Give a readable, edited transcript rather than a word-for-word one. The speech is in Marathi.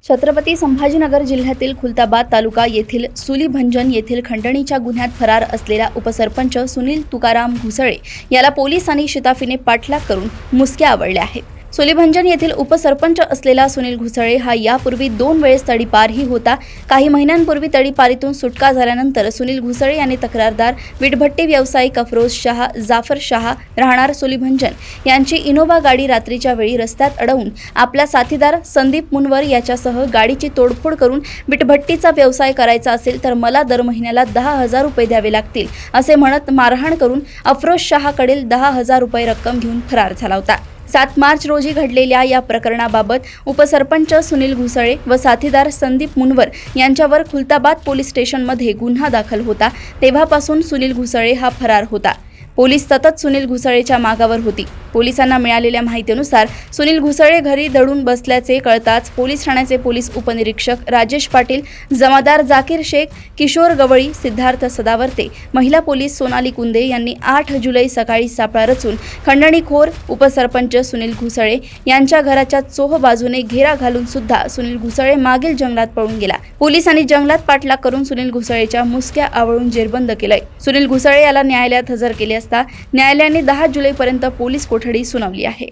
छत्रपती संभाजीनगर जिल्ह्यातील खुलताबाद तालुका येथील सुलीभंजन येथील खंडणीच्या गुन्ह्यात फरार असलेला उपसरपंच सुनील तुकाराम घुसळे याला पोलिसांनी शिताफीने पाठलाग करून मुसक्या आवळल्या आहेत। सुलीभंजन येथील उपसरपंच असलेला सुनील घुसळे हा यापूर्वी 2 वेळेस तडीपारही होता। काही महिन्यांपूर्वी तडीपारीतून सुटका झाल्यानंतर सुनील घुसळे यांनी तक्रारदार वीटभट्टी व्यावसायिक अफरोज शाह जाफर शाह राहणार सुलीभंजन यांची इनोवा गाडी रात्रीच्या वेळी रस्त्यात अडवून आपला साथीदार संदीप मुनवर याच्यासह गाडीची तोडफोड करून वीटभट्टीचा व्यवसाय करायचा असेल तर मला दर महिन्याला 10,000 रुपये द्यावे लागतील असे म्हणत मारहाण करून अफरोज शाहकडील 10,000 रुपये रक्कम घेऊन फरार झाला होता। 7 मार्च रोजी घडलेल्या या प्रकरणाबाबत उपसरपंच सुनील घुसळे व साथीदार संदीप मुनवर यांच्यावर खुलताबाद पोलीस स्टेशनमध्ये गुन्हा दाखल होता। तेव्हापासून सुनील घुसळे हा फरार होता। पोलीस सतत सुनील घुसळेच्या मागावर होती। पोलिसांना मिळालेल्या माहितीनुसार सुनील घुसळे घरी दडून बसल्याचे कळताच पोलीस ठाण्याचे पोलीस उपनिरीक्षक राजेश पाटील, जमादार जाकीर शेख, किशोर गवळी, सिद्धार्थ सदावर्ते, महिला पोलीस सोनाली कुंदे यांनी 8 जुलै सकाळी सापळा रचून खंडणीखोर उपसरपंच सुनील घुसळे यांच्या घराच्या चोह बाजूने घेरा घालून सुद्धा सुनील घुसळे मागील जंगलात पळून गेला। पोलिसांनी जंगलात पाठलाग करून सुनील घुसळेच्या मुसक्या आवळून जेरबंद केलंय। सुनील घुसळे याला न्यायालयात हजर केले असता न्यायालयाने 10 जुलैपर्यंत पोलीस कोठडी सुनावली आहे।